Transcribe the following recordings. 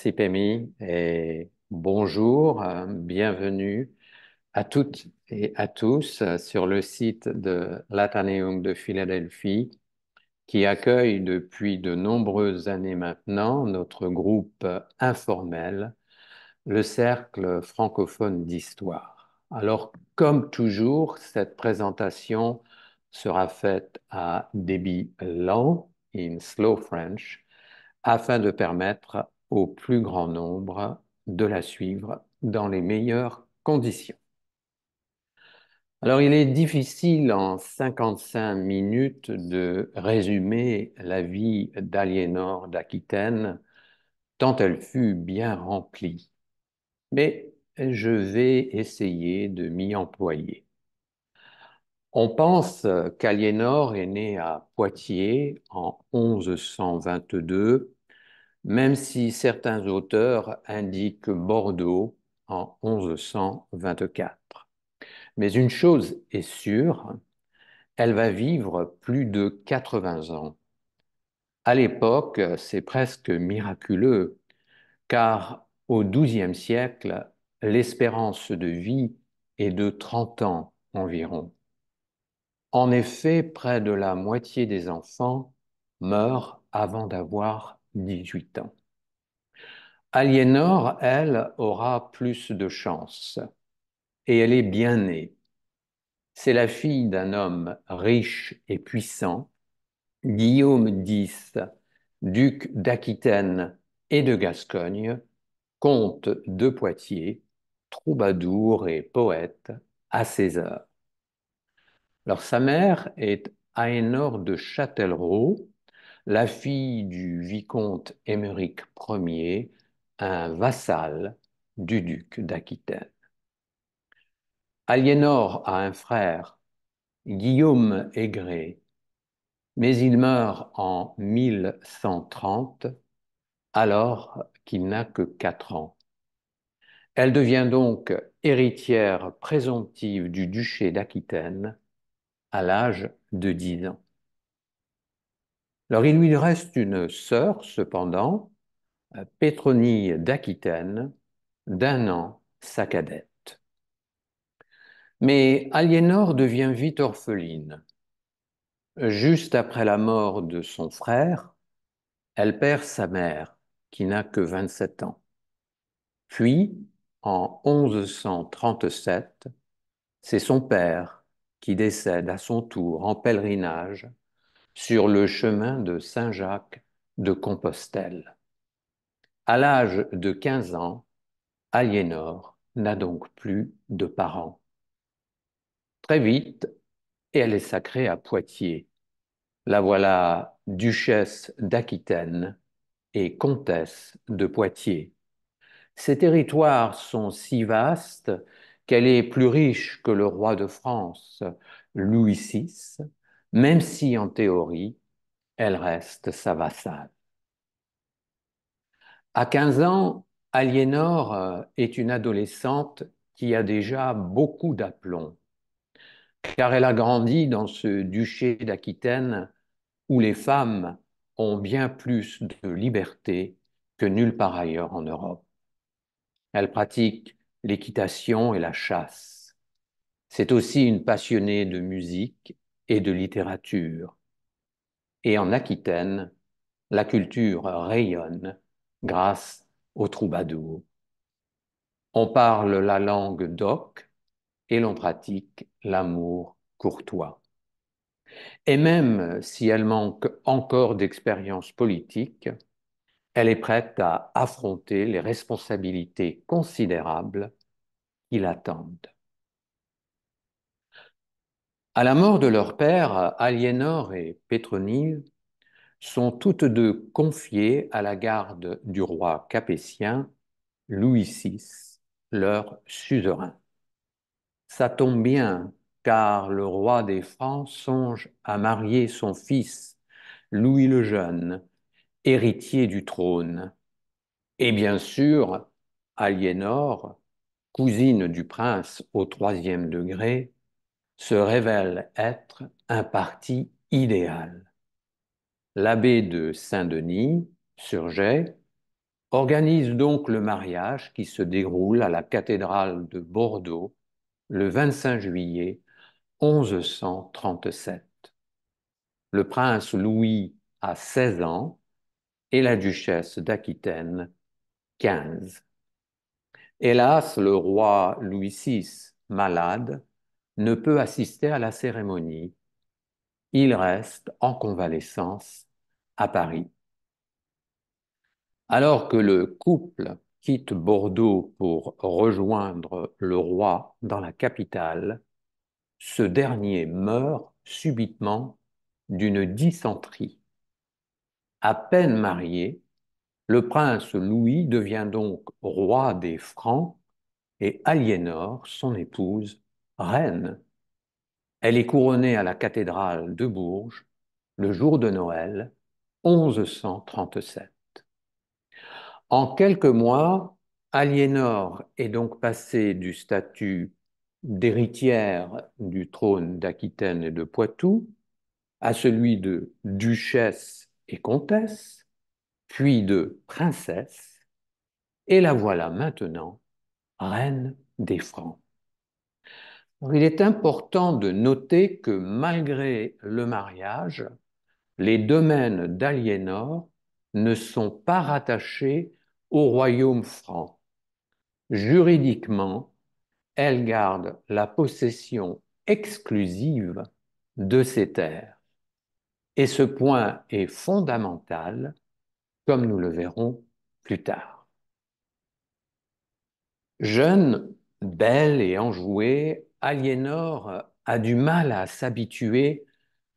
Merci Pémi et bonjour, bienvenue à toutes et à tous sur le site de l'Atheneum de Philadelphie qui accueille depuis de nombreuses années maintenant notre groupe informel, le Cercle francophone d'histoire. Alors, comme toujours, cette présentation sera faite à débit lent, in slow French, afin de permettre au plus grand nombre de la suivre dans les meilleures conditions. Alors, il est difficile en 55 minutes de résumer la vie d'Aliénor d'Aquitaine, tant elle fut bien remplie. Mais je vais essayer de m'y employer. On pense qu'Aliénor est née à Poitiers en 1122, même si certains auteurs indiquent Bordeaux en 1124. Mais une chose est sûre, elle va vivre plus de 80 ans. À l'époque, c'est presque miraculeux, car au XIIe siècle, l'espérance de vie est de 30 ans environ. En effet, près de la moitié des enfants meurent avant d'avoir 18 ans. Aliénor, elle, aura plus de chance, et elle est bien née. C'est la fille d'un homme riche et puissant, Guillaume X, duc d'Aquitaine et de Gascogne, comte de Poitiers, troubadour et poète à ses heures. Alors sa mère est Aénor de Châtellerault, la fille du vicomte Émeric Ier, un vassal du duc d'Aquitaine. Aliénor a un frère, Guillaume Aigré, mais il meurt en 1130, alors qu'il n'a que 4 ans. Elle devient donc héritière présomptive du duché d'Aquitaine à l'âge de 10 ans. Alors il lui reste une sœur, cependant, Pétronille d'Aquitaine, d'1 an, sa cadette. Mais Aliénor devient vite orpheline. Juste après la mort de son frère, elle perd sa mère, qui n'a que 27 ans. Puis, en 1137, c'est son père qui décède à son tour en pèlerinage sur le chemin de Saint-Jacques de Compostelle. À l'âge de 15 ans, Aliénor n'a donc plus de parents. Très vite, elle est sacrée à Poitiers. La voilà duchesse d'Aquitaine et comtesse de Poitiers. Ces territoires sont si vastes qu'elle est plus riche que le roi de France, Louis VI, même si en théorie, elle reste sa vassale. À 15 ans, Aliénor est une adolescente qui a déjà beaucoup d'aplomb, car elle a grandi dans ce duché d'Aquitaine où les femmes ont bien plus de liberté que nulle part ailleurs en Europe. Elle pratique l'équitation et la chasse. C'est aussi une passionnée de musique et de littérature. Et en Aquitaine, la culture rayonne grâce aux troubadours. On parle la langue d'oc et l'on pratique l'amour courtois. Et même si elle manque encore d'expérience politique, elle est prête à affronter les responsabilités considérables qui l'attendent. À la mort de leur père, Aliénor et Pétronille sont toutes deux confiées à la garde du roi capétien Louis VI, leur suzerain. Ça tombe bien, car le roi des Francs songe à marier son fils, Louis le Jeune, héritier du trône. Et bien sûr, Aliénor, cousine du prince au troisième degré, se révèle être un parti idéal. L'abbé de Saint-Denis, Surgé, organise donc le mariage qui se déroule à la cathédrale de Bordeaux le 25 juillet 1137. Le prince Louis a 16 ans et la duchesse d'Aquitaine 15. Hélas, le roi Louis VI, malade, ne peut assister à la cérémonie. Il reste en convalescence à Paris. Alors que le couple quitte Bordeaux pour rejoindre le roi dans la capitale, ce dernier meurt subitement d'une dysenterie. À peine marié, le prince Louis devient donc roi des Francs et Aliénor, son épouse, reine. Elle est couronnée à la cathédrale de Bourges le jour de Noël 1137. En quelques mois, Aliénor est donc passée du statut d'héritière du trône d'Aquitaine et de Poitou à celui de duchesse et comtesse, puis de princesse, et la voilà maintenant reine des Francs. Il est important de noter que malgré le mariage, les domaines d'Aliénor ne sont pas rattachés au royaume franc. Juridiquement, elle garde la possession exclusive de ces terres. Et ce point est fondamental, comme nous le verrons plus tard. Jeune, belle et enjouée, Aliénor a du mal à s'habituer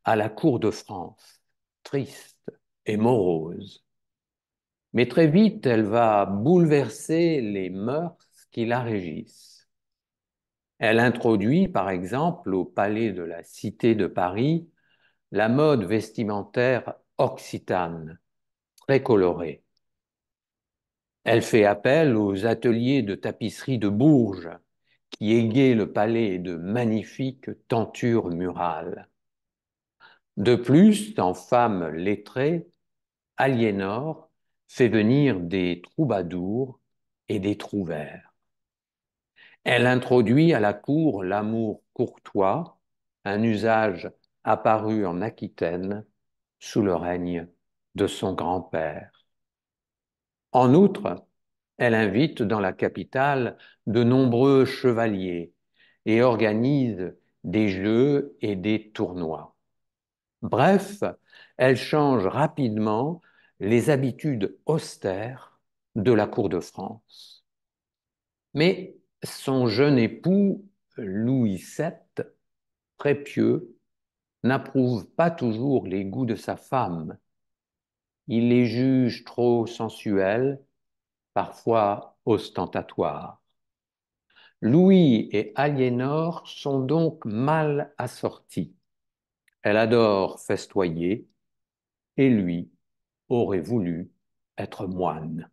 à la cour de France, triste et morose. Mais très vite, elle va bouleverser les mœurs qui la régissent. Elle introduit, par exemple, au palais de la Cité de Paris, la mode vestimentaire occitane, très colorée. Elle fait appel aux ateliers de tapisserie de Bourges, qui égaient le palais de magnifiques tentures murales. De plus, en femme lettrée, Aliénor fait venir des troubadours et des trouvères. Elle introduit à la cour l'amour courtois, un usage apparu en Aquitaine sous le règne de son grand-père. En outre, elle invite dans la capitale de nombreux chevaliers et organise des jeux et des tournois. Bref, elle change rapidement les habitudes austères de la cour de France. Mais son jeune époux, Louis VII, très pieux, n'approuve pas toujours les goûts de sa femme. Il les juge trop sensuels, parfois ostentatoires. Louis et Aliénor sont donc mal assortis. Elle adore festoyer et lui aurait voulu être moine.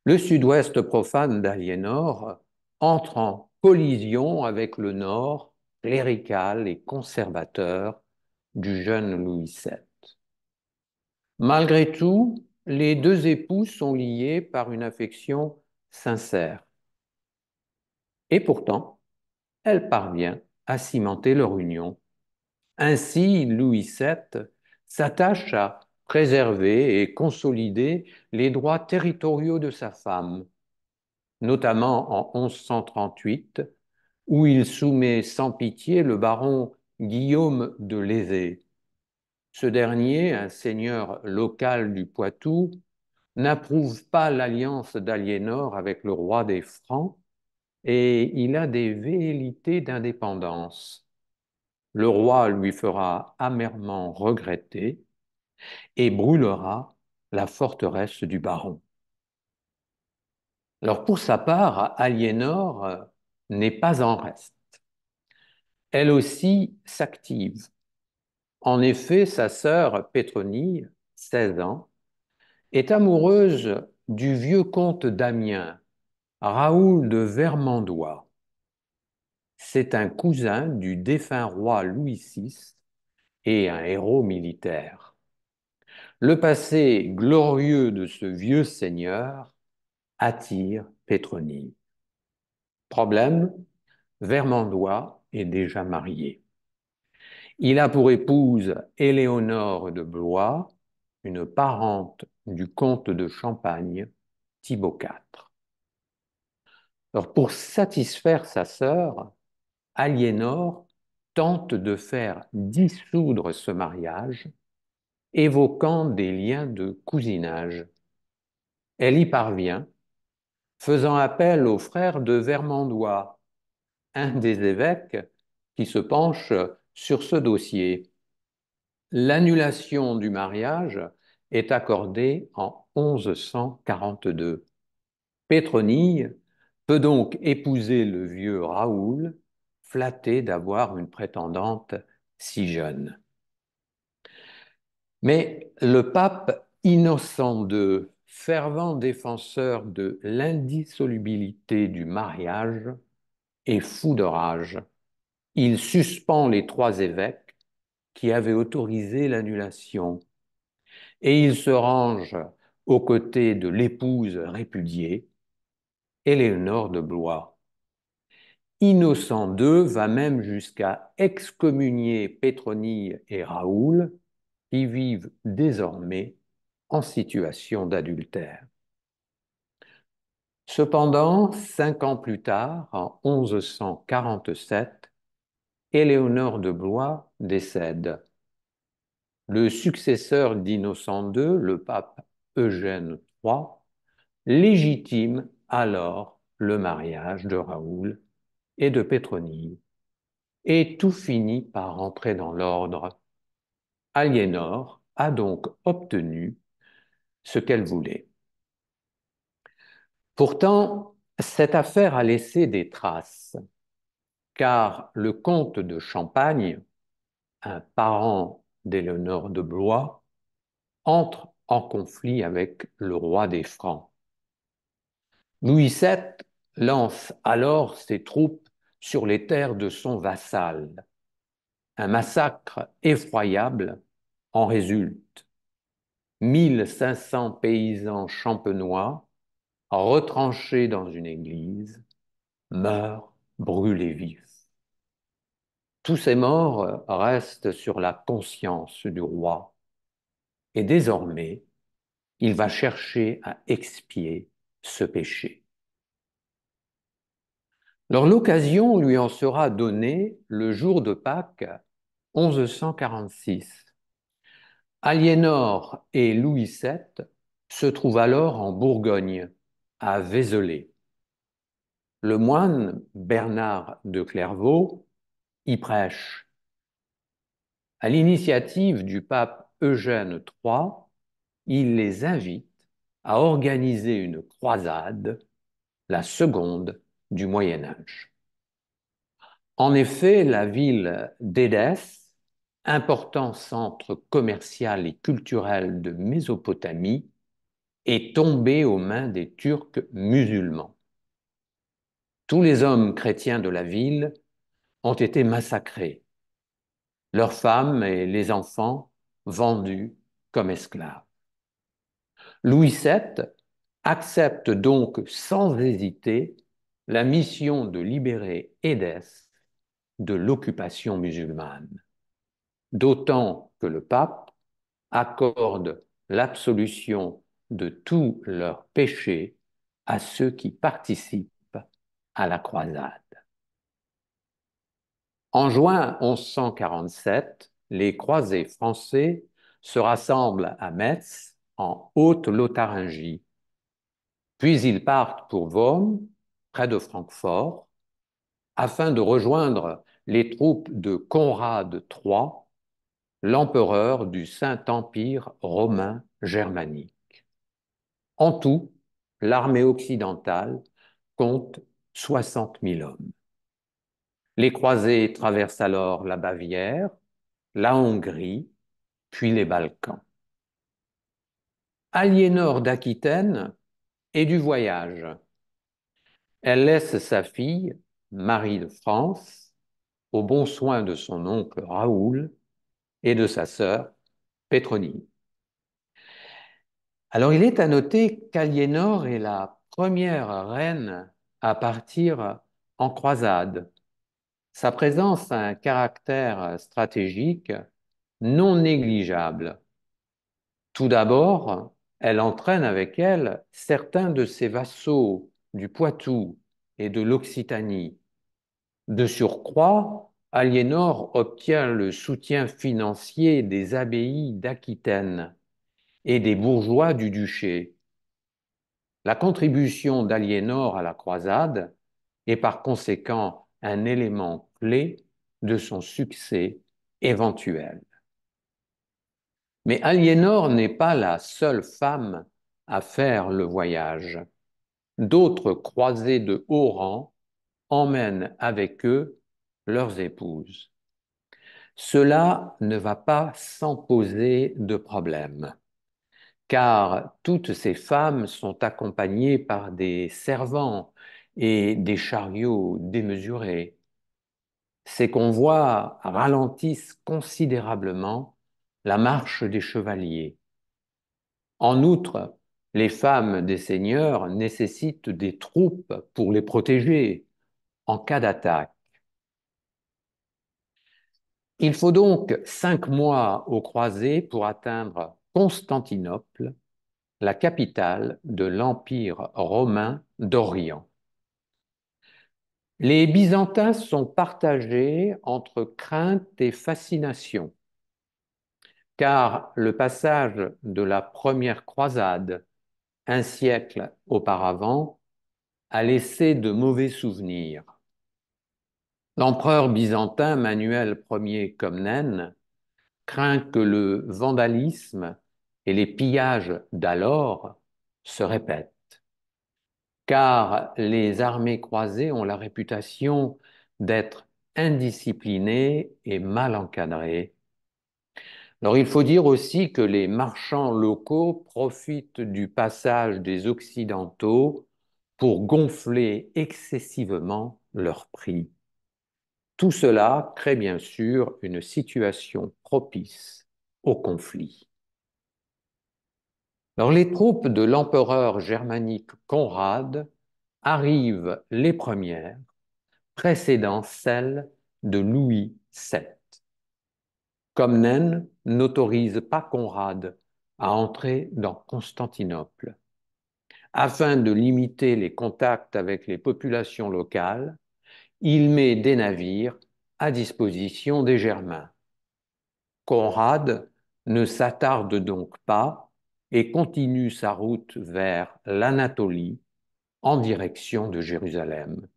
Le sud-ouest profane d'Aliénor entre en collision avec le nord clérical et conservateur du jeune Louis VII. Malgré tout, les deux époux sont liés par une affection sincère. Et pourtant, elle parvient à cimenter leur union. Ainsi, Louis VII s'attache à préserver et consolider les droits territoriaux de sa femme, notamment en 1138, où il soumet sans pitié le baron Guillaume de Lézé. Ce dernier, un seigneur local du Poitou, n'approuve pas l'alliance d'Aliénor avec le roi des Francs et il a des velléités d'indépendance. Le roi lui fera amèrement regretter et brûlera la forteresse du baron. Alors pour sa part, Aliénor n'est pas en reste. Elle aussi s'active. En effet, sa sœur Pétronille, 16 ans, est amoureuse du vieux comte d'Amiens, Raoul de Vermandois. C'est un cousin du défunt roi Louis VI et un héros militaire. le passé glorieux de ce vieux seigneur attire Pétronille. Problème, Vermandois est déjà marié. Il a pour épouse Éléonore de Blois, une parente du comte de Champagne, Thibaut IV. Alors, pour satisfaire sa sœur, Aliénor tente de faire dissoudre ce mariage, évoquant des liens de cousinage. Elle y parvient, faisant appel au frère de Vermandois, un des évêques qui se penche sur ce dossier. L'annulation du mariage est accordée en 1142. Pétronille peut donc épouser le vieux Raoul, flatté d'avoir une prétendante si jeune. Mais le pape Innocent II, fervent défenseur de l'indissolubilité du mariage, est fou de rage. Il suspend les trois évêques qui avaient autorisé l'annulation et il se range aux côtés de l'épouse répudiée, Éléonore de Blois. Innocent II va même jusqu'à excommunier Pétronille et Raoul, qui vivent désormais en situation d'adultère. Cependant, 5 ans plus tard, en 1147, Éléonore de Blois décède. Le successeur d'Innocent II, le pape Eugène III, légitime alors le mariage de Raoul et de Pétronille, et tout finit par rentrer dans l'ordre. Aliénor a donc obtenu ce qu'elle voulait. Pourtant, cette affaire a laissé des traces, car le comte de Champagne, un parent d'Éléonore de Blois, entre en conflit avec le roi des Francs. Louis VII lance alors ses troupes sur les terres de son vassal. Un massacre effroyable en résulte. 1500 paysans champenois, retranchés dans une église, meurent brûlés vifs. Tous ces morts restent sur la conscience du roi et désormais, il va chercher à expier ce péché. Alors l'occasion lui en sera donnée le jour de Pâques 1146. Aliénor et Louis VII se trouvent alors en Bourgogne, à Vézelay. Le moine Bernard de Clairvaux y prêche. À l'initiative du pape Eugène III, il les invite à organiser une croisade, la seconde du Moyen Âge. En effet, la ville d'Édesse, important centre commercial et culturel de Mésopotamie, est tombée aux mains des Turcs musulmans. Tous les hommes chrétiens de la ville ont été massacrés, leurs femmes et les enfants vendus comme esclaves. Louis VII accepte donc sans hésiter la mission de libérer Édesse de l'occupation musulmane, d'autant que le pape accorde l'absolution de tous leurs péchés à ceux qui participent à la croisade. En juin 1147, les croisés français se rassemblent à Metz, en Haute-Lotharingie. Puis ils partent pour Worms, près de Francfort, afin de rejoindre les troupes de Conrad III, l'empereur du Saint-Empire romain germanique. En tout, l'armée occidentale compte 60 000 hommes. Les croisés traversent alors la Bavière, la Hongrie, puis les Balkans. Aliénor d'Aquitaine est du voyage. Elle laisse sa fille, Marie de France, aux bons soins de son oncle Raoul et de sa sœur Pétronille. Alors, il est à noter qu'Aliénor est la première reine à partir en croisade. Sa présence a un caractère stratégique non négligeable. Tout d'abord, elle entraîne avec elle certains de ses vassaux du Poitou et de l'Occitanie. De surcroît, Aliénor obtient le soutien financier des abbayes d'Aquitaine et des bourgeois du duché. La contribution d'Aliénor à la croisade est par conséquent un élément clé de son succès éventuel. Mais Aliénor n'est pas la seule femme à faire le voyage. D'autres croisés de haut rang emmènent avec eux leurs épouses. Cela ne va pas sans poser de problème, car toutes ces femmes sont accompagnées par des servants et des chariots démesurés. Ces convois ralentissent considérablement la marche des chevaliers. En outre, les femmes des seigneurs nécessitent des troupes pour les protéger en cas d'attaque. Il faut donc 5 mois aux croisés pour atteindre Constantinople, la capitale de l'Empire romain d'Orient. Les Byzantins sont partagés entre crainte et fascination, car le passage de la première croisade, un siècle auparavant, a laissé de mauvais souvenirs. L'empereur byzantin Manuel Ier Comnène craint que le vandalisme et les pillages d'alors se répètent, car les armées croisées ont la réputation d'être indisciplinées et mal encadrées. Alors il faut dire aussi que les marchands locaux profitent du passage des Occidentaux pour gonfler excessivement leurs prix. Tout cela crée bien sûr une situation propice au conflit. Alors les troupes de l'empereur germanique Conrad arrivent les premières, précédant celles de Louis VII. Comnène n'autorise pas Conrad à entrer dans Constantinople. Afin de limiter les contacts avec les populations locales, il met des navires à disposition des Germains. Conrad ne s'attarde donc pas et continue sa route vers l'Anatolie en direction de Jérusalem.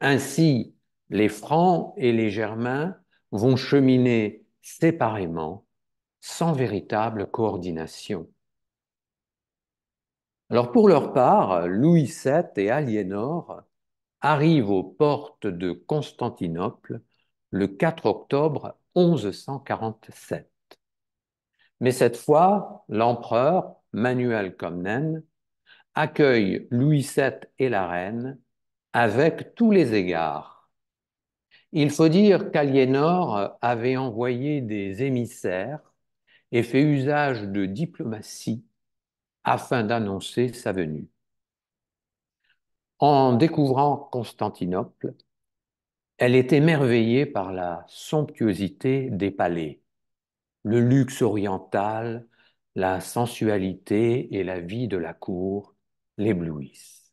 Ainsi, les Francs et les Germains vont cheminer séparément, sans véritable coordination. Alors pour leur part, Louis VII et Aliénor arrivent aux portes de Constantinople le 4 octobre 1147. Mais cette fois, l'empereur, Manuel Comnène, accueille Louis VII et la reine avec tous les égards. Il faut dire qu'Aliénor avait envoyé des émissaires et fait usage de diplomatie afin d'annoncer sa venue. En découvrant Constantinople, elle est émerveillée par la somptuosité des palais. Le luxe oriental, la sensualité et la vie de la cour l'éblouissent.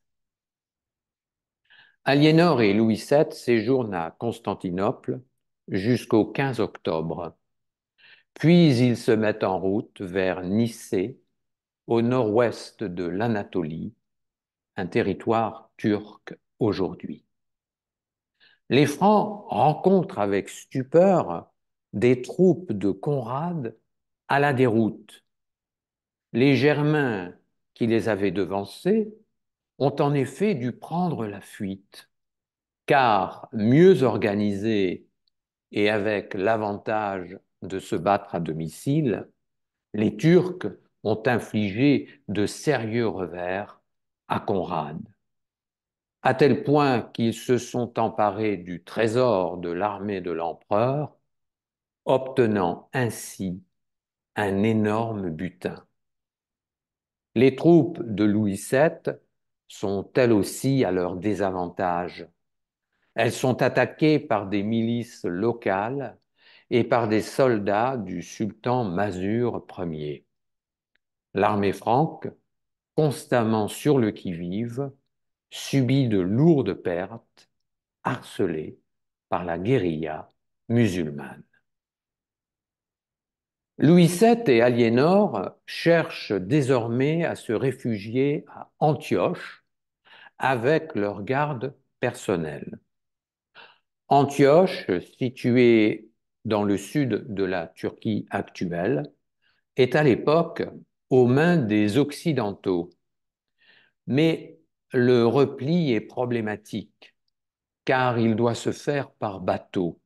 Aliénor et Louis VII séjournent à Constantinople jusqu'au 15 octobre. Puis ils se mettent en route vers Nicée, au nord-ouest de l'Anatolie, un territoire turc aujourd'hui. Les Francs rencontrent avec stupeur des troupes de Conrad à la déroute. Les Germains qui les avaient devancés ont en effet dû prendre la fuite, car mieux organisés et avec l'avantage de se battre à domicile, les Turcs ont infligé de sérieux revers à Conrad, à tel point qu'ils se sont emparés du trésor de l'armée de l'empereur, obtenant ainsi un énorme butin. Les troupes de Louis VII sont elles aussi à leur désavantage. Elles sont attaquées par des milices locales et par des soldats du sultan Masur Ier. L'armée franque, constamment sur le qui-vive, subit de lourdes pertes, harcelée par la guérilla musulmane. Louis VII et Aliénor cherchent désormais à se réfugier à Antioche avec leur garde personnelle. Antioche, située dans le sud de la Turquie actuelle, est à l'époque aux mains des Occidentaux. Mais le repli est problématique car il doit se faire par bateau.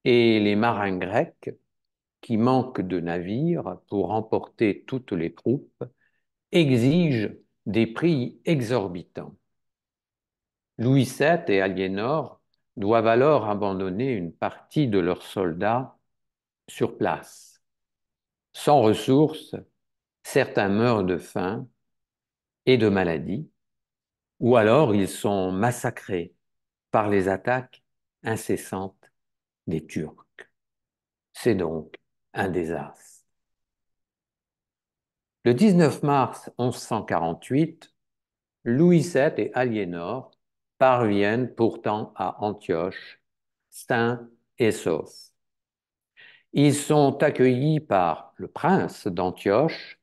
Et les marins grecs, qui manquent de navires pour emporter toutes les troupes, exigent des prix exorbitants. Louis VII et Aliénor doivent alors abandonner une partie de leurs soldats sur place. Sans ressources, certains meurent de faim et de maladie, ou alors ils sont massacrés par les attaques incessantes des Turcs. C'est donc un désastre. Le 19 mars 1148, Louis VII et Aliénor parviennent pourtant à Antioche, sains et saufs. Ils sont accueillis par le prince d'Antioche,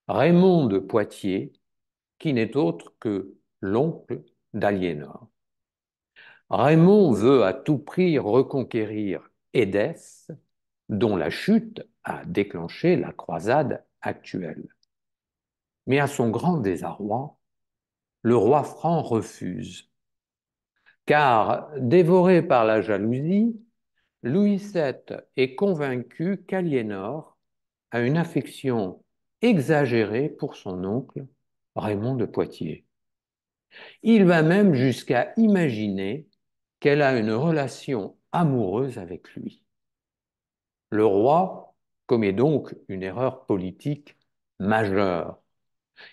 Raymond de Poitiers, qui n'est autre que l'oncle d'Aliénor. Raymond veut à tout prix reconquérir Édesse, dont la chute a déclenché la croisade actuelle. Mais à son grand désarroi, le roi franc refuse, car, dévoré par la jalousie, Louis VII est convaincu qu'Aliénor a une affection exagérée pour son oncle, Raymond de Poitiers. Il va même jusqu'à imaginer qu'elle a une relation amoureuse avec lui. Le roi commet donc une erreur politique majeure.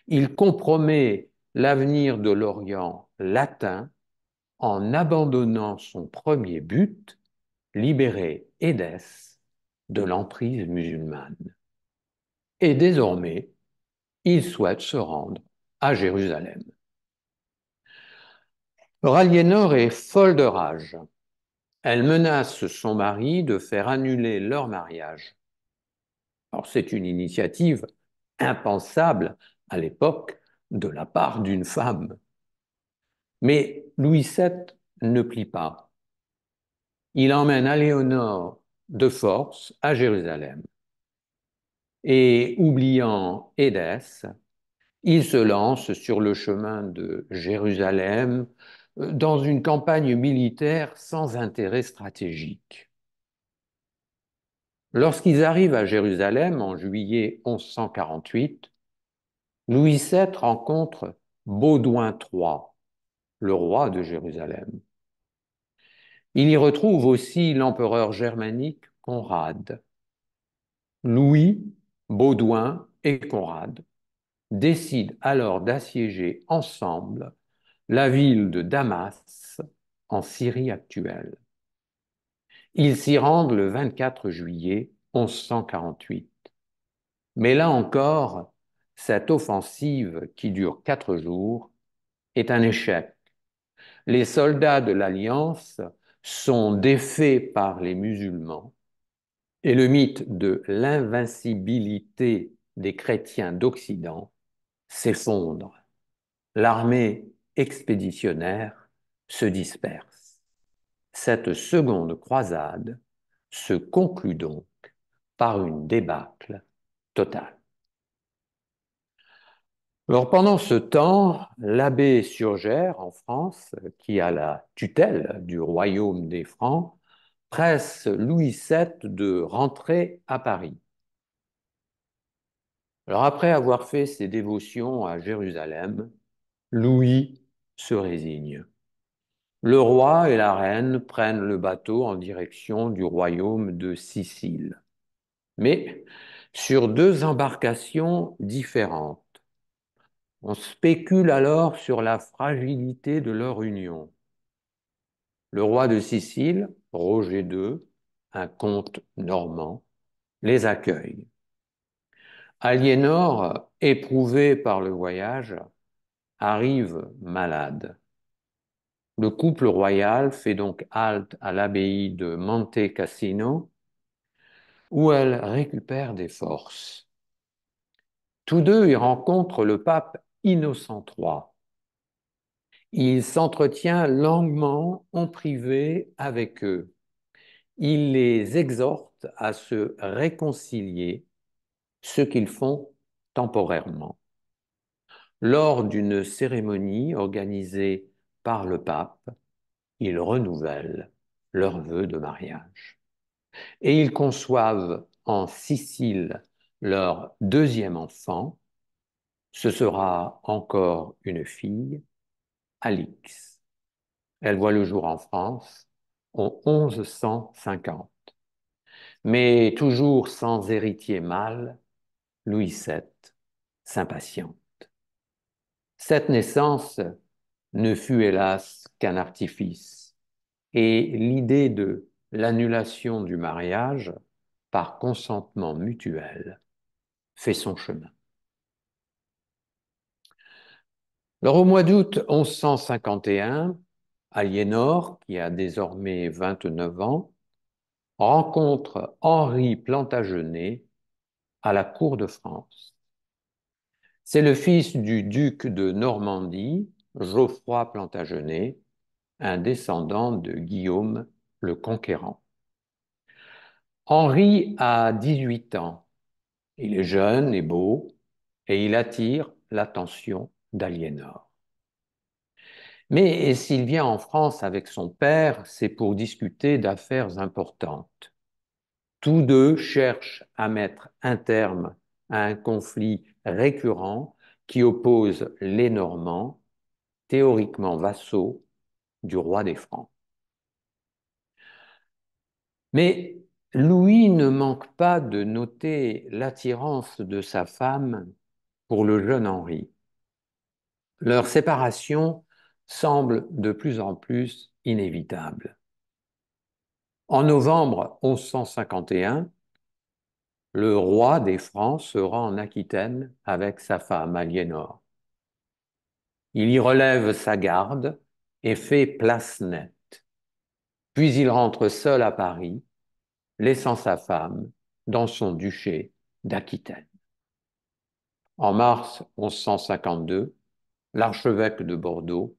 Il compromet l'avenir de l'Orient latin en abandonnant son premier but, libérer Édesse de l'emprise musulmane. Et désormais, il souhaite se rendre à Jérusalem. Aliénor est folle de rage. Elle menace son mari de faire annuler leur mariage. Alors, c'est une initiative impensable à l'époque de la part d'une femme. Mais Louis VII ne plie pas. Il emmène Aliénor de force à Jérusalem. Et oubliant Édesse, il se lance sur le chemin de Jérusalem dans une campagne militaire sans intérêt stratégique. Lorsqu'ils arrivent à Jérusalem en juillet 1148, Louis VII rencontre Baudouin III, le roi de Jérusalem. Il y retrouve aussi l'empereur germanique Conrad. Louis, Baudouin et Conrad décident alors d'assiéger ensemble la ville de Damas en Syrie actuelle. Ils s'y rendent le 24 juillet 1148. Mais là encore, cette offensive qui dure 4 jours est un échec. Les soldats de l'Alliance sont défaits par les musulmans et le mythe de l'invincibilité des chrétiens d'Occident s'effondre. L'armée expéditionnaire se disperse. Cette seconde croisade se conclut donc par une débâcle totale. Alors pendant ce temps, l'abbé Surgère en France, qui a la tutelle du royaume des Francs, presse Louis VII de rentrer à Paris. Alors après avoir fait ses dévotions à Jérusalem, Louis se résigne. Le roi et la reine prennent le bateau en direction du royaume de Sicile, mais sur 2 embarcations différentes. On spécule alors sur la fragilité de leur union. Le roi de Sicile, Roger II, un comte normand, les accueille. Aliénor, éprouvée par le voyage, arrive malade. Le couple royal fait donc halte à l'abbaye de Monte Cassino, où elle récupère des forces. Tous deux y rencontrent le pape Innocent III. Il s'entretient longuement en privé avec eux. Il les exhorte à se réconcilier, ce qu'ils font temporairement. Lors d'une cérémonie organisée par le pape, ils renouvellent leurs vœux de mariage. Et ils conçoivent en Sicile leur deuxième enfant. Ce sera encore une fille, Alix. Elle voit le jour en France en 1150. Mais toujours sans héritier mâle, Louis VII s'impatiente. Cette naissance ne fut hélas qu'un artifice, et l'idée de l'annulation du mariage par consentement mutuel fait son chemin. Alors, au mois d'août 1151, Aliénor, qui a désormais 29 ans, rencontre Henri Plantagenet à la cour de France. C'est le fils du duc de Normandie, Geoffroy Plantagenet, un descendant de Guillaume le Conquérant. Henri a 18 ans. Il est jeune et beau et il attire l'attention d'Aliénor. Mais s'il vient en France avec son père, c'est pour discuter d'affaires importantes. Tous deux cherchent à mettre un terme à un conflit récurrent qui oppose les Normands, théoriquement vassaux du roi des Francs. Mais Louis ne manque pas de noter l'attirance de sa femme pour le jeune Henri. Leur séparation semble de plus en plus inévitable. En novembre 1151, le roi des Francs se rend en Aquitaine avec sa femme Aliénor. Il y relève sa garde et fait place nette. Puis il rentre seul à Paris, laissant sa femme dans son duché d'Aquitaine. En mars 1152, l'archevêque de Bordeaux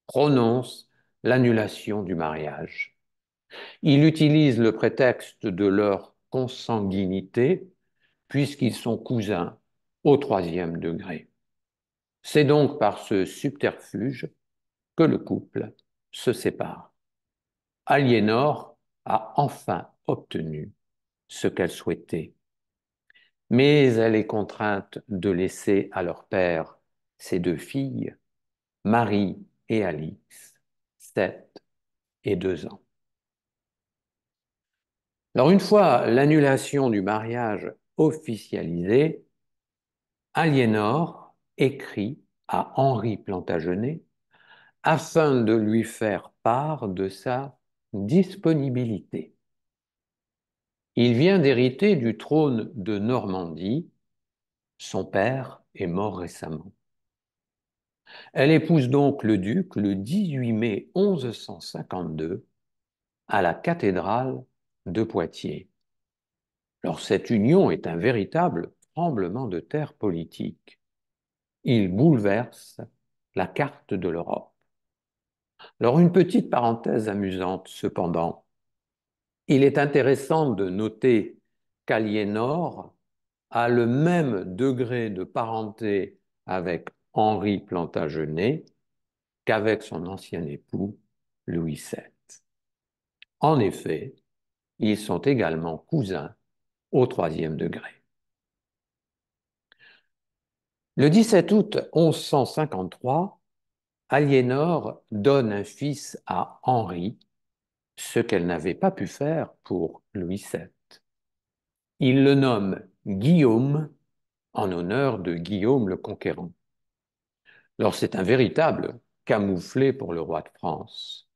prononce l'annulation du mariage. Il utilise le prétexte de leur consanguinité, puisqu'ils sont cousins au troisième degré. C'est donc par ce subterfuge que le couple se sépare. Aliénor a enfin obtenu ce qu'elle souhaitait, mais elle est contrainte de laisser à leur père ses deux filles, Marie et Alix, 7 et 2 ans. Alors une fois l'annulation du mariage officialisée, Aliénor écrit à Henri Plantagenet afin de lui faire part de sa disponibilité. Il vient d'hériter du trône de Normandie. Son père est mort récemment. Elle épouse donc le duc le 18 mai 1152 à la cathédrale de Poitiers. Alors cette union est un véritable tremblement de terre politique. Il bouleverse la carte de l'Europe. Alors une petite parenthèse amusante cependant. Il est intéressant de noter qu'Aliénor a le même degré de parenté avec Henri Plantagenet qu'avec son ancien époux Louis VII. En effet, ils sont également cousins au troisième degré. Le 17 août 1153, Aliénor donne un fils à Henri, ce qu'elle n'avait pas pu faire pour Louis VII. Il le nomme Guillaume en honneur de Guillaume le Conquérant. Alors c'est un véritable camouflet pour le roi de France.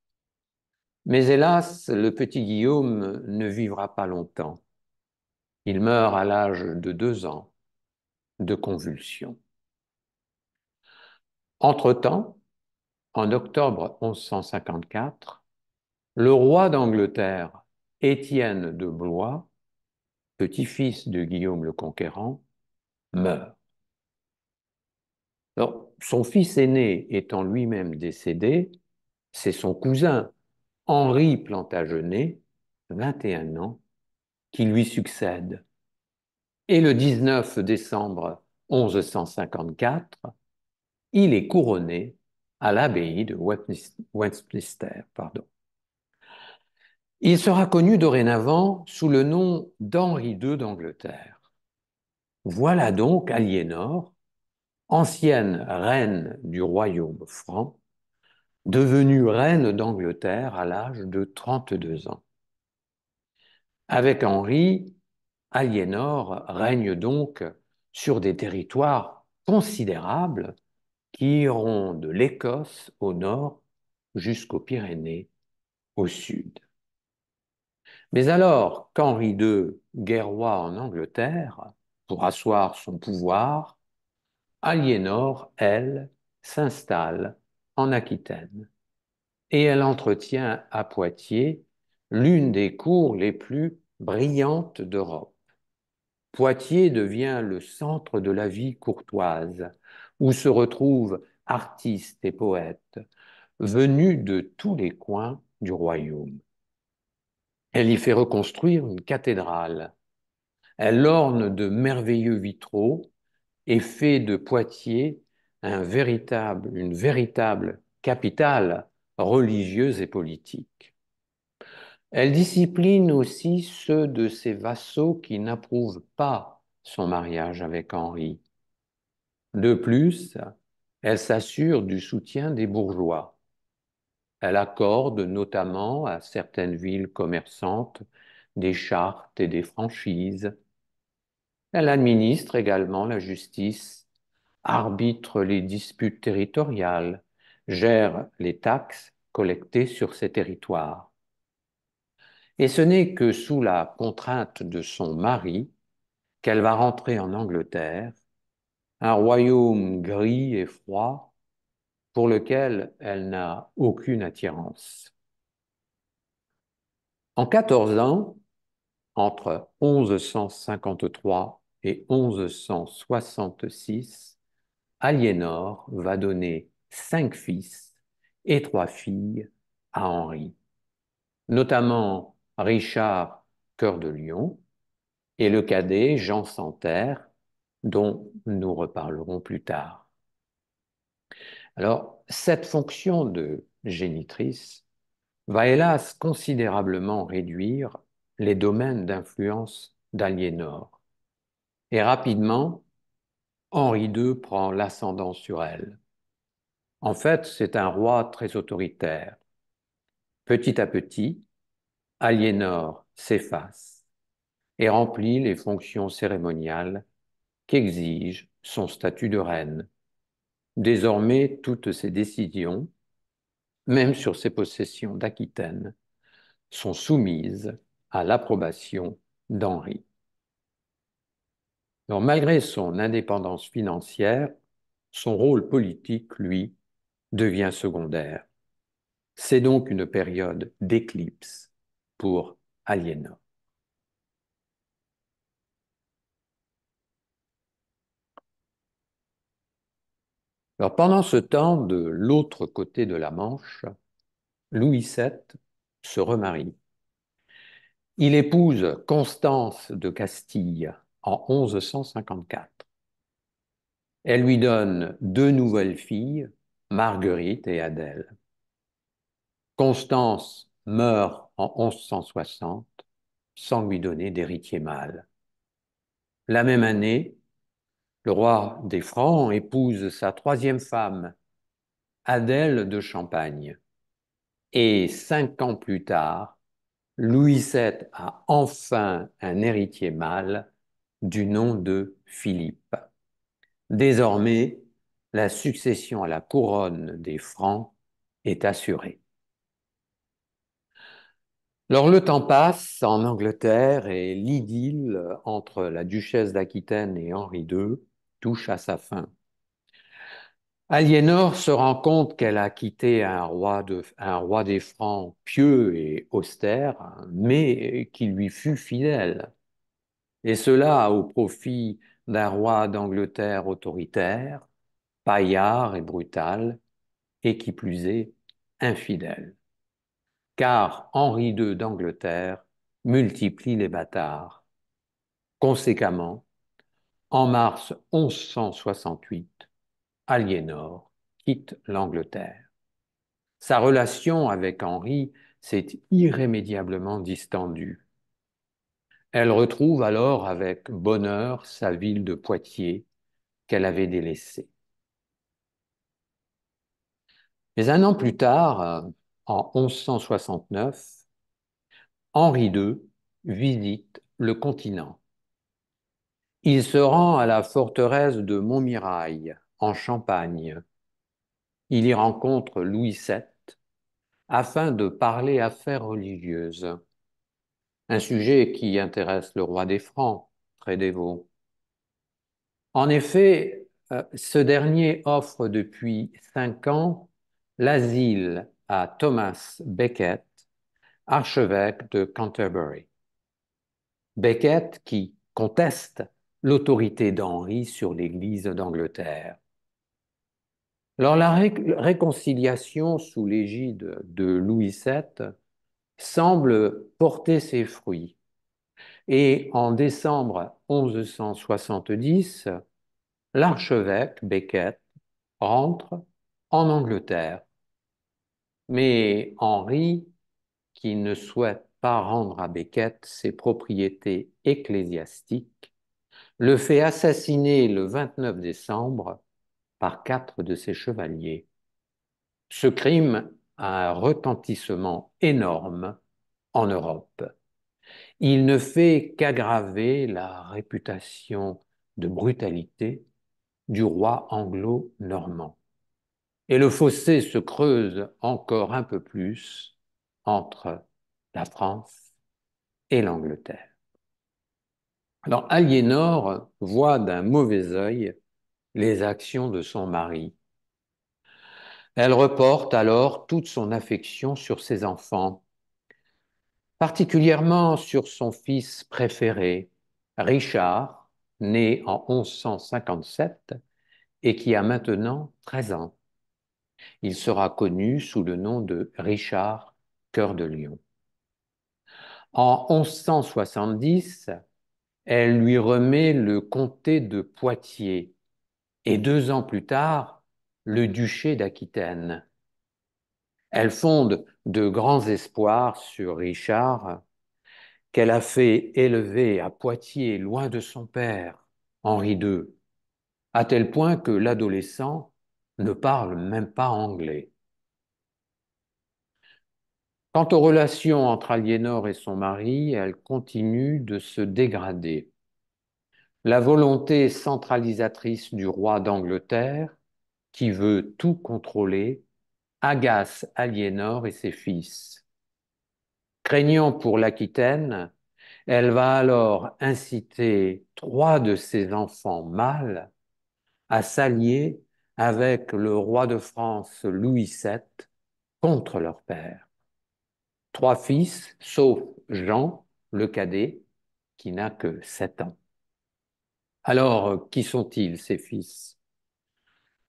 Mais hélas, le petit Guillaume ne vivra pas longtemps. Il meurt à l'âge de 2 ans de convulsions. Entre-temps, en octobre 1154, le roi d'Angleterre, Étienne de Blois, petit-fils de Guillaume le Conquérant, meurt. Alors, son fils aîné étant lui-même décédé, c'est son cousin, Henri Plantagenet, 21 ans, qui lui succède. Et le 19 décembre 1154, il est couronné à l'abbaye de Westminster. Pardon. Il sera connu dorénavant sous le nom d'Henri II d'Angleterre. Voilà donc Aliénor, ancienne reine du royaume franc, devenue reine d'Angleterre à l'âge de 32 ans. Avec Henri, Aliénor règne donc sur des territoires considérables qui iront de l'Écosse au nord jusqu'aux Pyrénées au sud. Mais alors qu'Henri II guerroie en Angleterre pour asseoir son pouvoir, Aliénor, elle, s'installe en Aquitaine et elle entretient à Poitiers l'une des cours les plus brillantes d'Europe. Poitiers devient le centre de la vie courtoise, où se retrouvent artistes et poètes venus de tous les coins du royaume. Elle y fait reconstruire une cathédrale. Elle l'orne de merveilleux vitraux et fait de Poitiers une véritable capitale religieuse et politique. Elle discipline aussi ceux de ses vassaux qui n'approuvent pas son mariage avec Henri. De plus, elle s'assure du soutien des bourgeois. Elle accorde notamment à certaines villes commerçantes des chartes et des franchises. Elle administre également la justice, arbitre les disputes territoriales, gère les taxes collectées sur ces territoires. Et ce n'est que sous la contrainte de son mari qu'elle va rentrer en Angleterre, un royaume gris et froid pour lequel elle n'a aucune attirance. En 14 ans, entre 1153 et 1166, Aliénor va donner 5 fils et 3 filles à Henri, notamment Richard, cœur de lion, et le cadet Jean Santerre, dont nous reparlerons plus tard. Alors, cette fonction de génitrice va hélas considérablement réduire les domaines d'influence d'Aliénor. Et rapidement, Henri II prend l'ascendant sur elle. En fait, c'est un roi très autoritaire. Petit à petit, Aliénor s'efface et remplit les fonctions cérémoniales qu'exige son statut de reine. Désormais, toutes ses décisions, même sur ses possessions d'Aquitaine, sont soumises à l'approbation d'Henri. Donc, malgré son indépendance financière, son rôle politique, lui, devient secondaire. C'est donc une période d'éclipse pour Aliénor. Alors, pendant ce temps, de l'autre côté de la Manche, Louis VII se remarie. Il épouse Constance de Castille en 1154. Elle lui donne 2 nouvelles filles, Marguerite et Adèle. Constance meurt en 1160 sans lui donner d'héritier mâle. La même année, le roi des Francs épouse sa troisième femme, Adèle de Champagne. Et 5 ans plus tard, Louis VII a enfin un héritier mâle du nom de Philippe. Désormais, la succession à la couronne des Francs est assurée. Alors le temps passe en Angleterre et l'idylle entre la duchesse d'Aquitaine et Henri II touche à sa fin. Aliénor se rend compte qu'elle a quitté un roi des Francs pieux et austère, mais qui lui fut fidèle, et cela au profit d'un roi d'Angleterre autoritaire, paillard et brutal, et qui plus est, infidèle. Car Henri II d'Angleterre multiplie les bâtards. Conséquemment, en mars 1168, Aliénor quitte l'Angleterre. Sa relation avec Henri s'est irrémédiablement distendue. Elle retrouve alors avec bonheur sa ville de Poitiers qu'elle avait délaissée. Mais un an plus tard, en 1169, Henri II visite le continent. Il se rend à la forteresse de Montmirail, en Champagne. Il y rencontre Louis VII afin de parler affaires religieuses, un sujet qui intéresse le roi des Francs, très dévot. En effet, ce dernier offre depuis 5 ans l'asile à Thomas Becket, archevêque de Canterbury. Becket qui conteste l'autorité d'Henri sur l'Église d'Angleterre. Alors la réconciliation sous l'égide de Louis VII semble porter ses fruits. Et en décembre 1170, l'archevêque Becket rentre en Angleterre. Mais Henri, qui ne souhaite pas rendre à Becket ses propriétés ecclésiastiques, le fait assassiner le 29 décembre par 4 de ses chevaliers. Ce crime a un retentissement énorme en Europe. Il ne fait qu'aggraver la réputation de brutalité du roi anglo-normand. Et le fossé se creuse encore un peu plus entre la France et l'Angleterre. Alors Aliénor voit d'un mauvais œil les actions de son mari. Elle reporte alors toute son affection sur ses enfants, particulièrement sur son fils préféré, Richard, né en 1157 et qui a maintenant 13 ans. Il sera connu sous le nom de Richard Cœur de Lion. En 1170, elle lui remet le comté de Poitiers et 2 ans plus tard, le duché d'Aquitaine. Elle fonde de grands espoirs sur Richard, qu'elle a fait élever à Poitiers, loin de son père, Henri II, à tel point que l'adolescent ne parle même pas anglais. Quant aux relations entre Aliénor et son mari, elles continuent de se dégrader. La volonté centralisatrice du roi d'Angleterre, qui veut tout contrôler, agace Aliénor et ses fils. Craignant pour l'Aquitaine, elle va alors inciter 3 de ses enfants mâles à s'allier avec le roi de France Louis VII contre leur père. 3 fils, sauf Jean, le cadet, qui n'a que 7 ans. Alors, qui sont-ils, ces fils?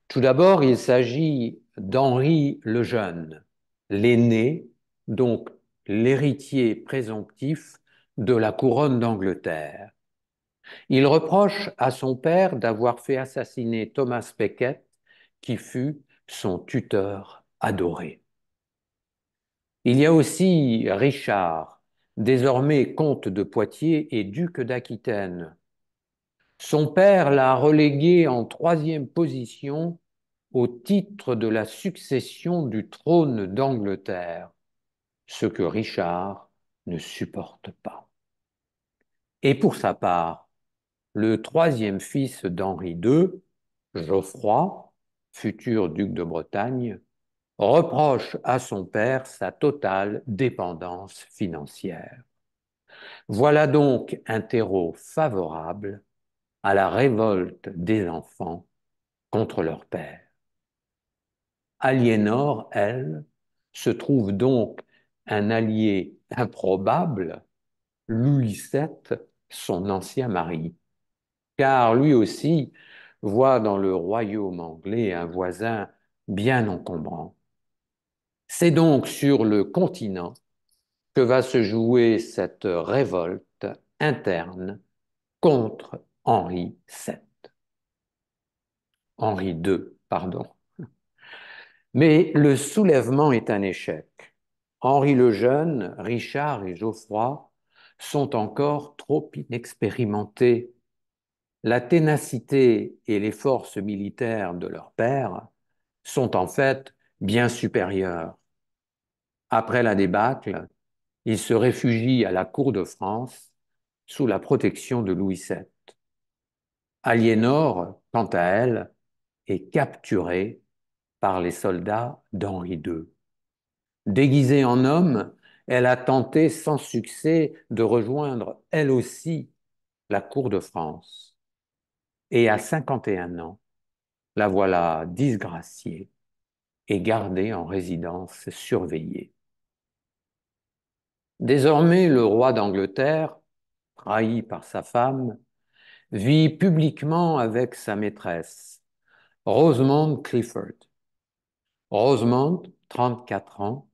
Tout d'abord, il s'agit d'Henri le Jeune, l'aîné, donc l'héritier présomptif de la couronne d'Angleterre. Il reproche à son père d'avoir fait assassiner Thomas Becket, qui fut son tuteur adoré. Il y a aussi Richard, désormais comte de Poitiers et duc d'Aquitaine. Son père l'a relégué en 3e position au titre de la succession du trône d'Angleterre, ce que Richard ne supporte pas. Et pour sa part, le 3e fils d'Henri II, Geoffroy, futur duc de Bretagne, reproche à son père sa totale dépendance financière. Voilà donc un terreau favorable à la révolte des enfants contre leur père. Aliénor, elle, se trouve donc un allié improbable, Louis VII, son ancien mari, car lui aussi voit dans le royaume anglais un voisin bien encombrant. C'est donc sur le continent que va se jouer cette révolte interne contre Henri VII. Henri II, pardon. Mais le soulèvement est un échec. Henri le Jeune, Richard et Geoffroy sont encore trop inexpérimentés. La ténacité et les forces militaires de leur père sont en fait bien supérieures. Après la débâcle, ils se réfugient à la cour de France sous la protection de Louis VII. Aliénor, quant à elle, est capturée par les soldats d'Henri II. Déguisée en homme, elle a tenté sans succès de rejoindre elle aussi la cour de France. Et à 51 ans, la voilà disgraciée et gardée en résidence surveillée. Désormais, le roi d'Angleterre, trahi par sa femme, vit publiquement avec sa maîtresse, Rosamond Clifford. Rosamond, 34 ans,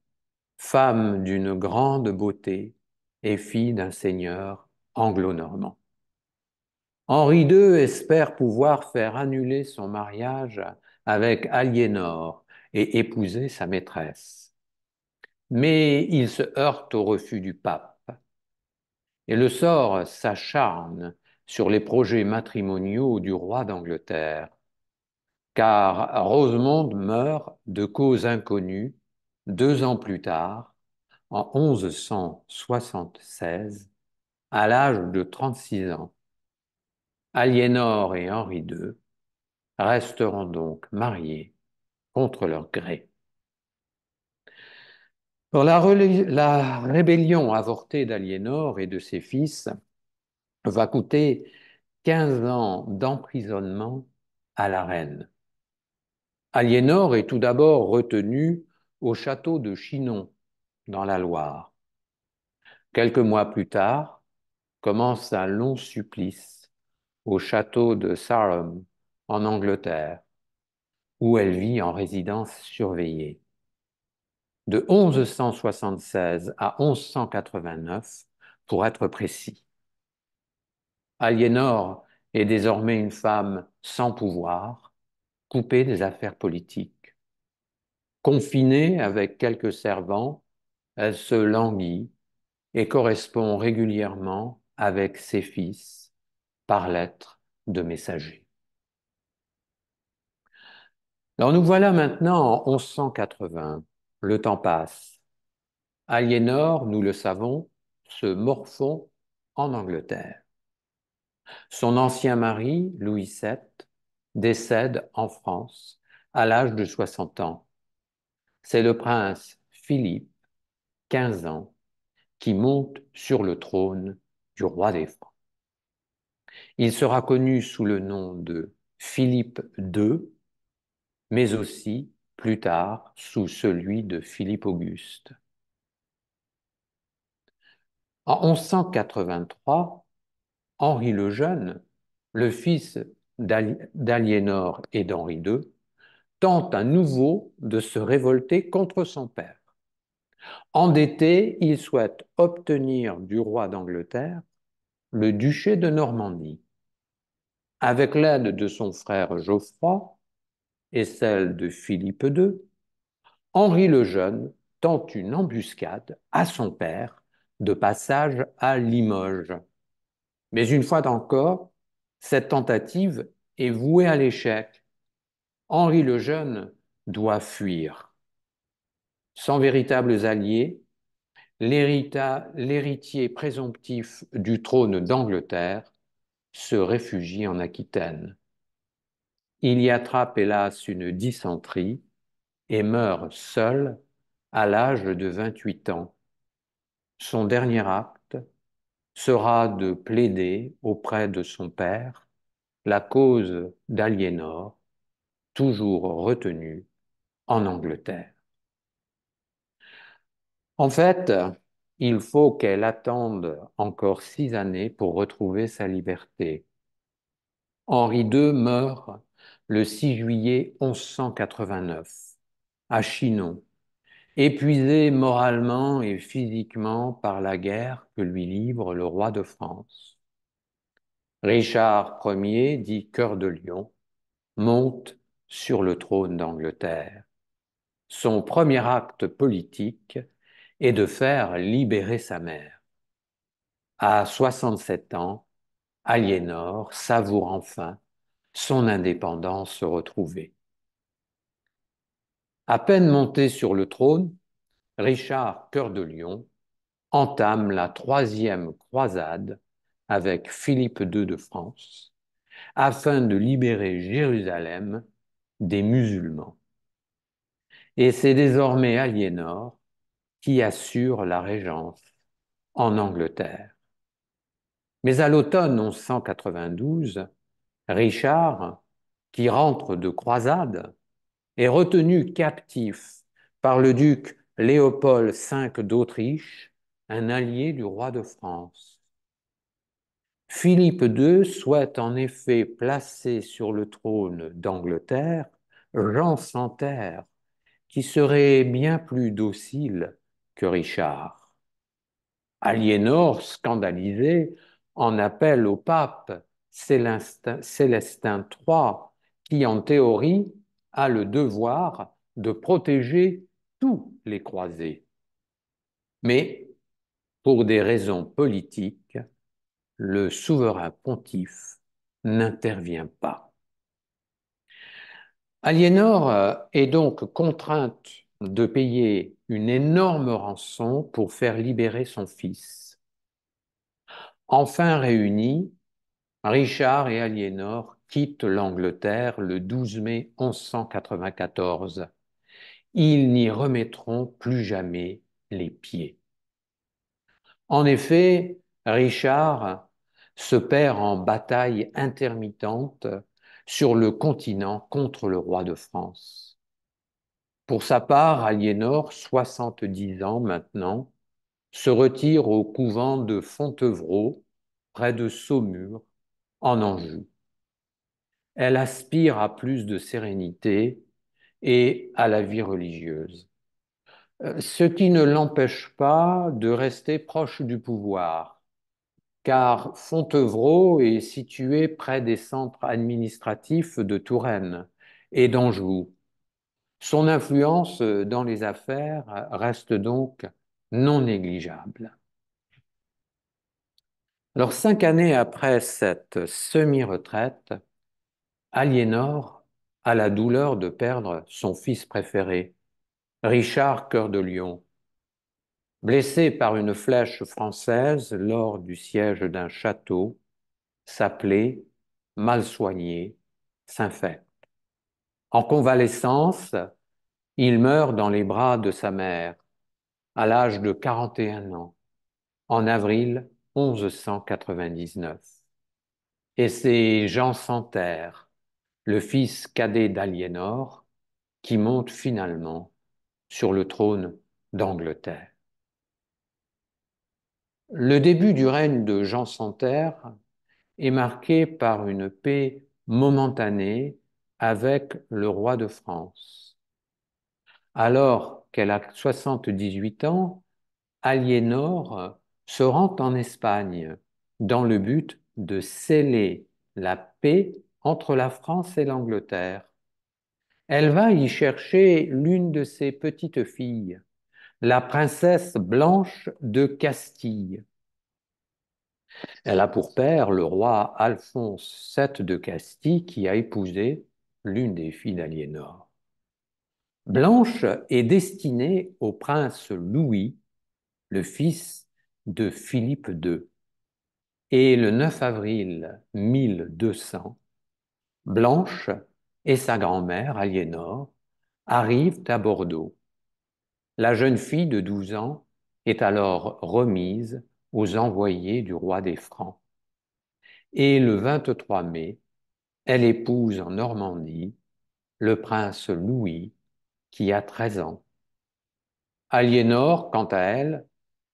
femme d'une grande beauté et fille d'un seigneur anglo-normand. Henri II espère pouvoir faire annuler son mariage avec Aliénor et épouser sa maîtresse. Mais il se heurte au refus du pape et le sort s'acharne sur les projets matrimoniaux du roi d'Angleterre, car Rosemonde meurt de cause inconnue 2 ans plus tard, en 1176, à l'âge de 36 ans. Aliénor et Henri II resteront donc mariés contre leur gré. Pour la rébellion avortée d'Aliénor et de ses fils va coûter 15 ans d'emprisonnement à la reine. Aliénor est tout d'abord retenue au château de Chinon, dans la Loire. Quelques mois plus tard, commence un long supplice au château de Sarum, en Angleterre, où elle vit en résidence surveillée. De 1176 à 1189, pour être précis. Aliénor est désormais une femme sans pouvoir, coupée des affaires politiques. Confinée avec quelques servants, elle se languit et correspond régulièrement avec ses fils par lettres de messagers. Alors nous voilà maintenant en 1180. Le temps passe. Aliénor, nous le savons, se morfond en Angleterre. Son ancien mari, Louis VII, décède en France à l'âge de 60 ans. C'est le prince Philippe, 15 ans, qui monte sur le trône du roi des Francs. Il sera connu sous le nom de Philippe II, mais aussi, plus tard, sous celui de Philippe Auguste. En 1183, Henri le Jeune, le fils d'Aliénor et d'Henri II, tente à nouveau de se révolter contre son père. Endetté, il souhaite obtenir du roi d'Angleterre le duché de Normandie. Avec l'aide de son frère Geoffroy et celle de Philippe II, Henri le Jeune tente une embuscade à son père de passage à Limoges. Mais une fois encore, cette tentative est vouée à l'échec. Henri le Jeune doit fuir. Sans véritables alliés, l'héritier présomptif du trône d'Angleterre se réfugie en Aquitaine. Il y attrape hélas une dysenterie et meurt seul à l'âge de 28 ans. Son dernier acte sera de plaider auprès de son père la cause d'Aliénor, toujours retenue en Angleterre. En fait, il faut qu'elle attende encore 6 années pour retrouver sa liberté. Henri II meurt le 6 juillet 1189 à Chinon, épuisé moralement et physiquement par la guerre que lui livre le roi de France. Richard Ier, dit Cœur de Lion, monte sur le trône d'Angleterre. Son premier acte politique est de faire libérer sa mère. À 67 ans, Aliénor savoure enfin son indépendance retrouvée. À peine monté sur le trône, Richard Cœur de Lion entame la troisième croisade avec Philippe II de France afin de libérer Jérusalem des musulmans. Et c'est désormais Aliénor qui assure la régence en Angleterre. Mais à l'automne 1192, Richard, qui rentre de croisade, est retenu captif par le duc Léopold V d'Autriche, un allié du roi de France. Philippe II souhaite en effet placer sur le trône d'Angleterre Jean sans terre, qui serait bien plus docile que Richard. Aliénor, scandalisé, en appelle au pape Célestin III, qui en théorie a le devoir de protéger tous les croisés. Mais, pour des raisons politiques, le souverain pontife n'intervient pas. Aliénor est donc contrainte de payer une énorme rançon pour faire libérer son fils. Enfin réunis, Richard et Aliénor quittent l'Angleterre le 12 mai 1194. Ils n'y remettront plus jamais les pieds. En effet, Richard se perd en bataille intermittente sur le continent contre le roi de France. Pour sa part, Aliénor, 70 ans maintenant, se retire au couvent de Fontevraud, près de Saumur, en Anjou. Elle aspire à plus de sérénité et à la vie religieuse, ce qui ne l'empêche pas de rester proche du pouvoir, car Fontevraud est situé près des centres administratifs de Touraine et d'Anjou. Son influence dans les affaires reste donc non négligeable. Alors, 5 années après cette semi-retraite, Aliénor a la douleur de perdre son fils préféré, Richard Cœur de Lion, blessé par une flèche française lors du siège d'un château, s'appelait, mal soigné, Saint-Fait. En convalescence, il meurt dans les bras de sa mère, à l'âge de 41 ans, en avril 1199. Et c'est Jean Santerre, le fils cadet d'Aliénor, qui monte finalement sur le trône d'Angleterre. Le début du règne de Jean Santerre est marqué par une paix momentanée avec le roi de France. Alors qu'elle a 78 ans, Aliénor se rend en Espagne dans le but de sceller la paix entre la France et l'Angleterre. Elle va y chercher l'une de ses petites filles, la princesse Blanche de Castille. Elle a pour père le roi Alphonse VII de Castille qui a épousé l'une des filles d'Aliénor. Blanche est destinée au prince Louis, le fils de Philippe II. Et le 9 avril 1200, Blanche et sa grand-mère, Aliénor, arrivent à Bordeaux. La jeune fille de 12 ans est alors remise aux envoyés du roi des Francs. Et le 23 mai, elle épouse en Normandie le prince Louis, qui a 13 ans. Aliénor, quant à elle,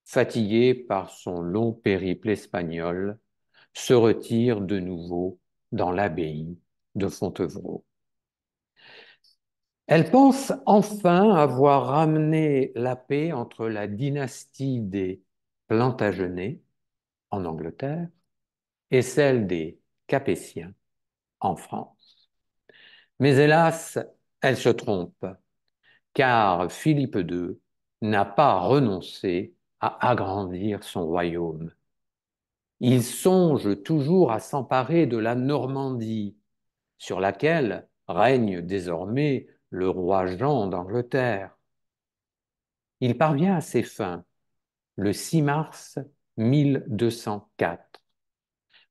fatiguée par son long périple espagnol, se retire de nouveau dans l'abbaye de Fontevraud. Elle pense enfin avoir ramené la paix entre la dynastie des Plantagenets en Angleterre et celle des Capétiens en France. Mais hélas, elle se trompe, car Philippe II n'a pas renoncé à agrandir son royaume. Il songe toujours à s'emparer de la Normandie, sur laquelle règne désormais le roi Jean d'Angleterre. Il parvient à ses fins le 6 mars 1204.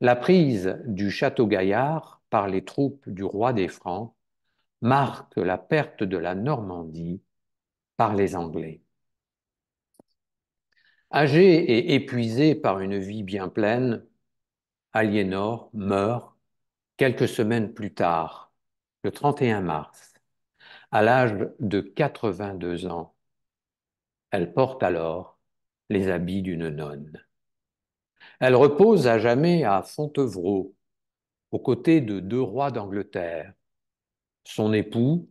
La prise du château Gaillard par les troupes du roi des Francs marque la perte de la Normandie par les Anglais. Âgée et épuisée par une vie bien pleine, Aliénor meurt quelques semaines plus tard, le 31 mars, à l'âge de 82 ans. Elle porte alors les habits d'une nonne. Elle repose à jamais à Fontevraud, aux côtés de deux rois d'Angleterre, son époux,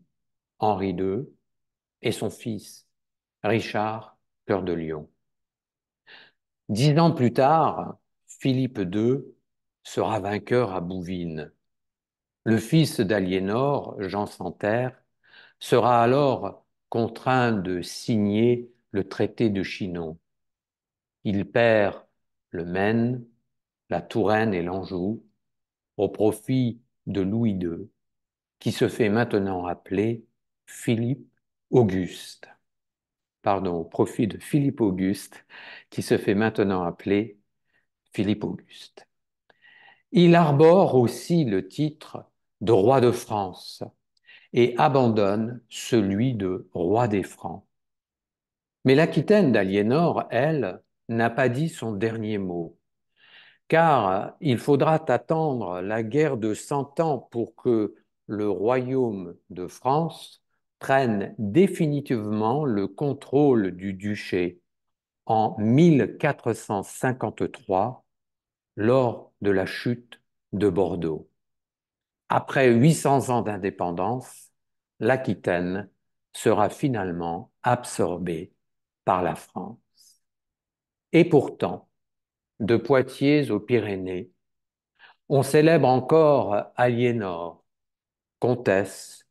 Henri II, et son fils, Richard, Cœur de Lion. 10 ans plus tard, Philippe II sera vainqueur à Bouvines. Le fils d'Aliénor, Jean Santerre, sera alors contraint de signer le traité de Chinon. Il perd le Maine, la Touraine et l'Anjou au profit de Louis II, qui se fait maintenant appeler Philippe Auguste. Pardon, au profit de Philippe Auguste, qui se fait maintenant appeler Philippe Auguste. Il arbore aussi le titre de roi de France et abandonne celui de roi des Francs. Mais l'Aquitaine d'Aliénor, elle, n'a pas dit son dernier mot, car il faudra attendre la guerre de Cent Ans pour que le royaume de France prenne définitivement le contrôle du duché en 1453 lors de la chute de Bordeaux. Après 800 ans d'indépendance, l'Aquitaine sera finalement absorbée par la France. Et pourtant, de Poitiers aux Pyrénées, on célèbre encore Aliénor, comtesse,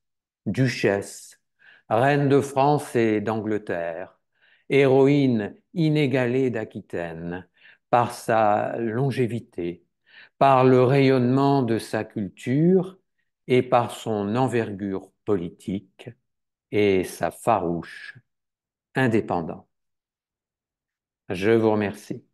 duchesse, reine de France et d'Angleterre, héroïne inégalée d'Aquitaine par sa longévité, par le rayonnement de sa culture et par son envergure politique et sa farouche indépendance. Je vous remercie.